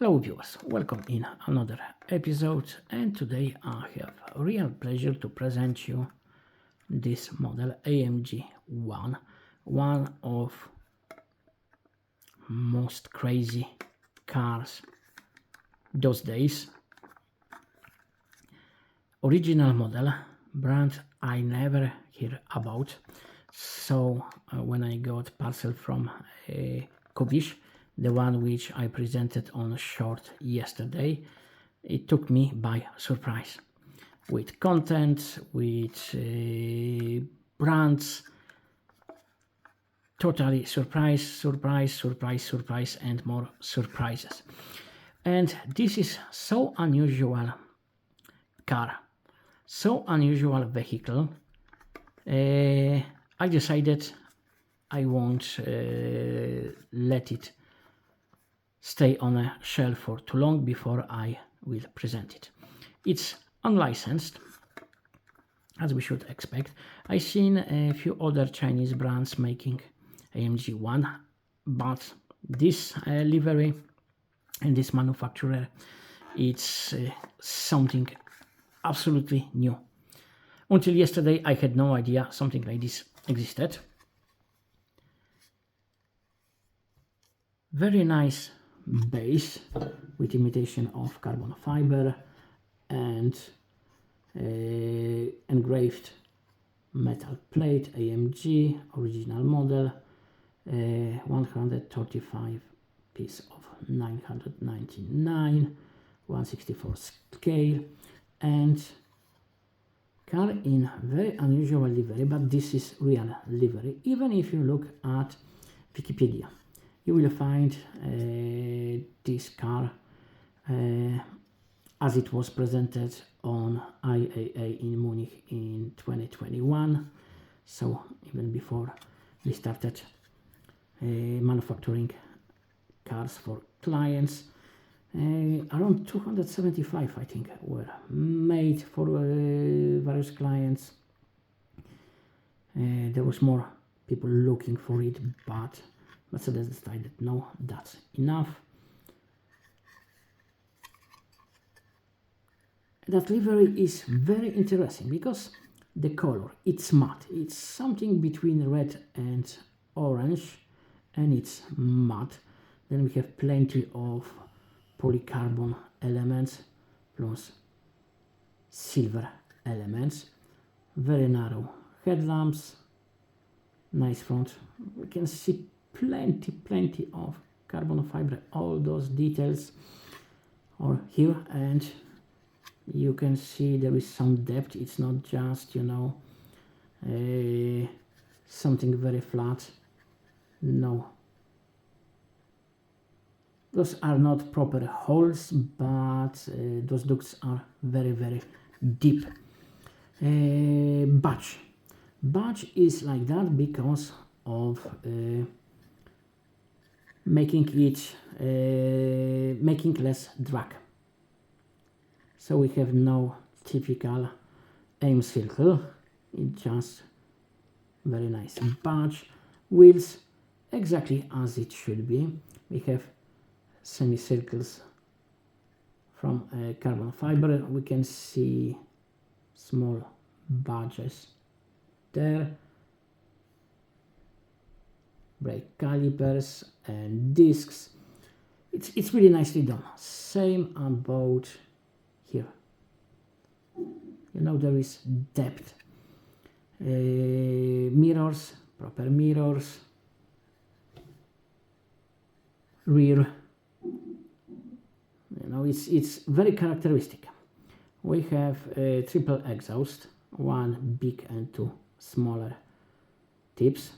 Hello viewers, welcome in another episode, and today I have a real pleasure to present you this model AMG One, one of most crazy cars those days. Original model, brand I never hear about, so when I got parcel from Kubish, the one which I presented on short yesterday, it took me by surprise with content, with brands. Totally surprise, and more surprises. And this is so unusual car, so unusual vehicle. I decided I won't let it stay on a shelf for too long before I will present it. It's unlicensed, as we should expect. I've seen a few other Chinese brands making AMG One, but this livery and this manufacturer, it's something absolutely new. Until yesterday, I had no idea something like this existed. Very nice base with imitation of carbon fiber and engraved metal plate. AMG original model, 135 piece of 999, 164 scale, and car in very unusual livery, but this is real livery. Even if you look at Wikipedia, you will find this car as it was presented on IAA in Munich in 2021, so even before we started manufacturing cars for clients. Around 275, I think, were made for various clients. There was more people looking for it, but Mercedes decided no, that's enough. That livery is very interesting because the color, it's matte. It's something between red and orange, and it's matte. Then we have plenty of polycarbon elements plus silver elements. Very narrow headlamps, nice front. We can see plenty of carbon fiber, all those details are here, and you can see there is some depth. It's not just, something very flat. No, those are not proper holes, but those ducts are very deep. Badge is like that because of making less drag. So we have no typical aim circle, it's just very nice badge. Wheels exactly as it should be. We have semicircles from carbon fiber. We can see small badges there. Brake calipers and discs. It's really nicely done. Same about here. There is depth. Mirrors, proper mirrors. Rear. It's very characteristic. We have a triple exhaust, one big and two smaller tips.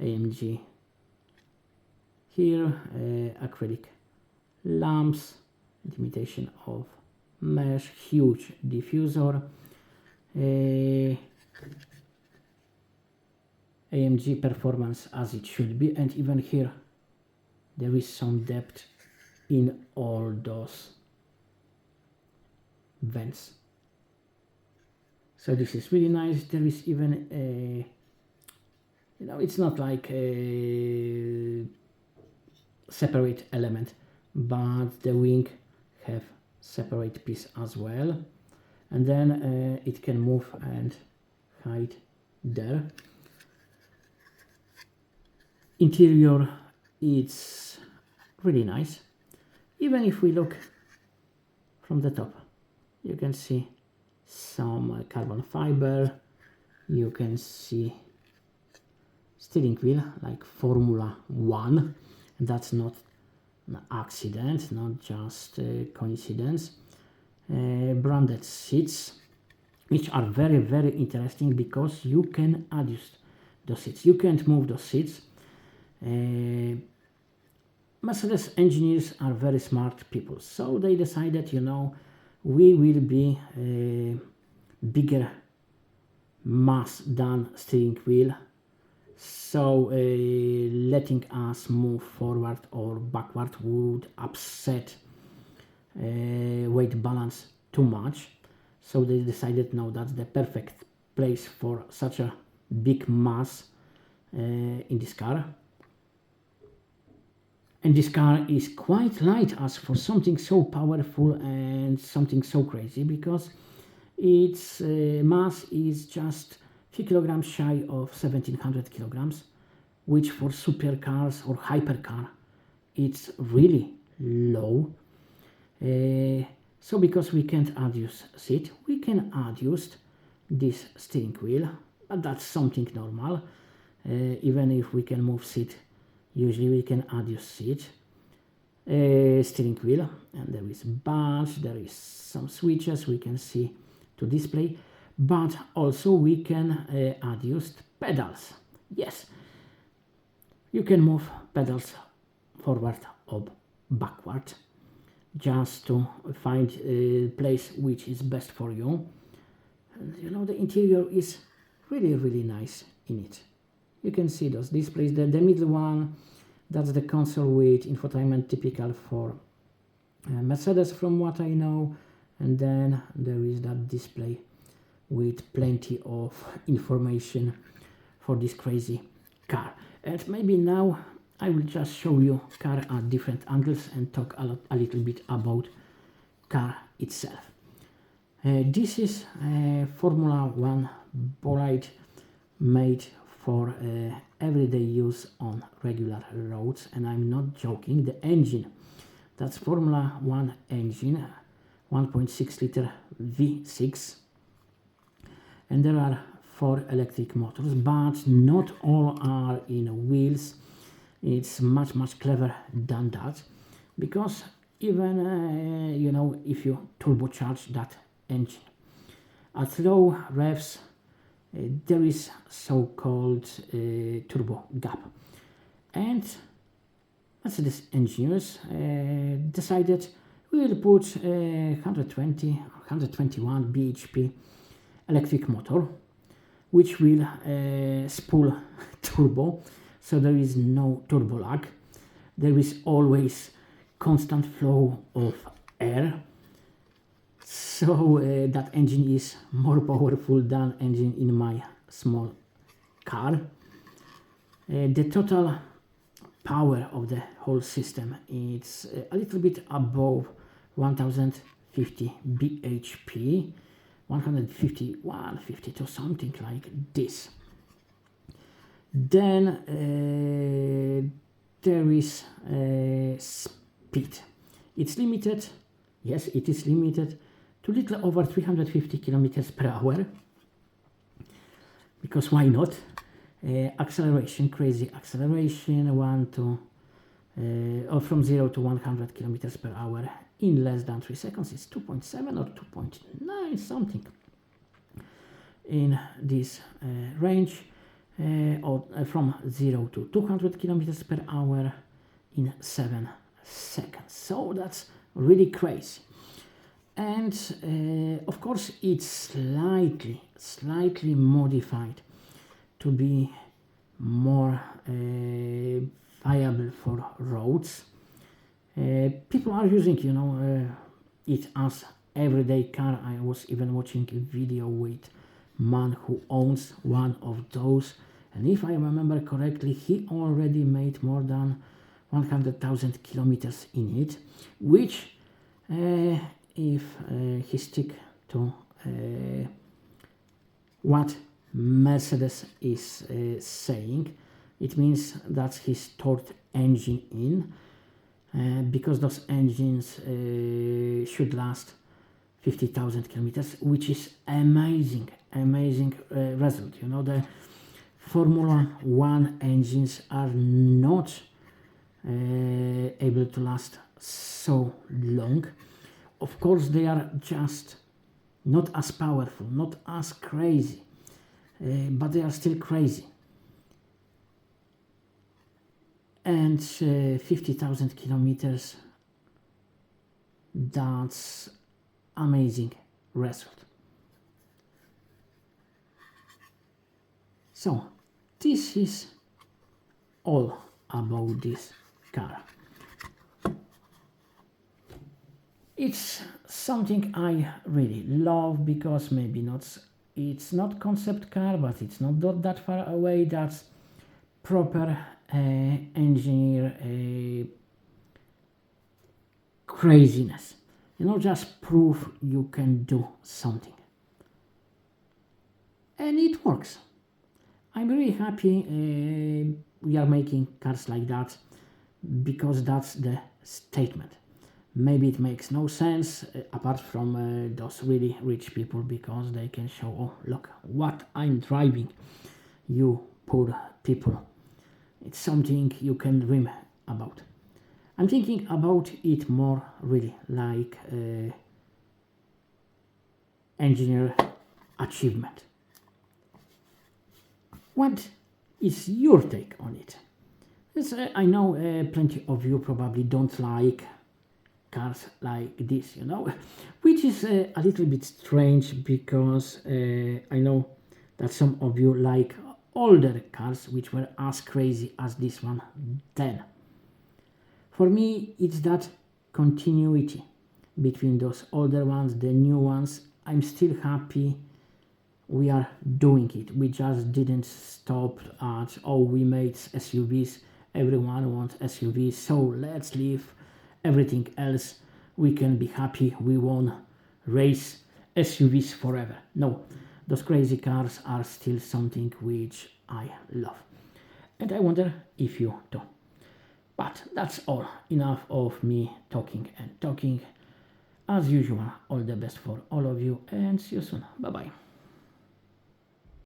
AMG here, acrylic lamps, imitation of mesh, huge diffuser, AMG performance as it should be, and even here there is some depth in all those vents. So this is really nice. There is even a, it's not like a separate element but the wing have separate piece as well, and then it can move and hide there. Interior, it's really nice. Even if we look from the top, you can see some carbon fiber, you can see steering wheel like Formula One, and that's not an accident, not just a coincidence. Branded seats, which are very, very interesting because you can adjust those seats. You can't move those seats. Mercedes engineers are very smart people, so they decided, you know, we will be bigger mass than steering wheel, so letting us move forward or backward would upset weight balance too much. So they decided, no, that's the perfect place for such a big mass in this car. And this car is quite light as for something so powerful and something so crazy, because its mass is just few kilograms shy of 1700 kilograms, which for supercars or hypercar it's really low. So because we can't adjust seat, we can adjust this steering wheel, but that's something normal. Even if we can move seat, usually we can adjust seat. Steering wheel, and there is bunch, there is some switches we can see to display, but also we can adjust pedals. Yes, you can move pedals forward or backward just to find a place which is best for you. And you know, the interior is really, really nice in it. You can see those displays. The middle one, that's the console with infotainment, typical for Mercedes from what I know, and then there is that display with plenty of information for this crazy car. And maybe now I will just show you car at different angles and talk a little bit about car itself. This is a Formula One bolide made for everyday use on regular roads, and I'm not joking. The engine, that's Formula One engine, 1.6 liter V6, and there are 4 electric motors, but not all are in wheels. It's much clever than that, because even you know, if you turbocharge that engine at low revs, there is so-called turbo gap, and Mercedes engineers decided we will put 120 121 bhp electric motor, which will spool turbo, so there is no turbo lag. There is always constant flow of air, so that engine is more powerful than engine in my small car. The total power of the whole system is a little bit above 1050 bhp, 151, 52, something like this. Then there is speed. It's limited, yes, it is limited to little over 350 kilometers per hour, because why not? Acceleration, crazy acceleration, from 0 to 100 kilometers per hour in less than 3 seconds. It's 2.7 or 2.9 something in this range, or from 0 to 200 kilometers per hour in 7 seconds. So that's really crazy. And of course it's slightly modified to be more viable for roads. People are using, you know, it as everyday car. I was even watching a video with man who owns one of those, and if I remember correctly, he already made more than 100,000 kilometers in it, which if he stick to what Mercedes is saying, it means that's his third engine in, because those engines should last 50,000 kilometers, which is amazing result. You know, the Formula One engines are not able to last so long. Of course, they are just not as powerful, not as crazy, but they are still crazy. And 50,000 kilometers, that's amazing result. So this is all about this car. It's something I really love, because maybe it's not concept car, but it's not that far away. That's proper engineer craziness. You know, just prove you can do something. And it works. I'm really happy we are making cars like that, because that's the statement. Maybe it makes no sense apart from those really rich people, because they can show, oh, look what I'm driving, you poor people. It's something you can dream about. I'm thinking about it more really like engineer achievement. What is your take on it? I know plenty of you probably don't like cars like this, you know, which is a little bit strange, because I know that some of you like older cars which were as crazy as this one then. For me, it's that continuity between those older ones, the new ones. I'm still happy we are doing it. We just didn't stop at, oh, we made SUVs, everyone wants SUVs, so let's leave everything else. We can be happy we won't race SUVs forever. No, those crazy cars are still something which I love, and I wonder if you do. But that's all. Enough of me talking and talking. As usual, all the best for all of you, and see you soon. Bye bye.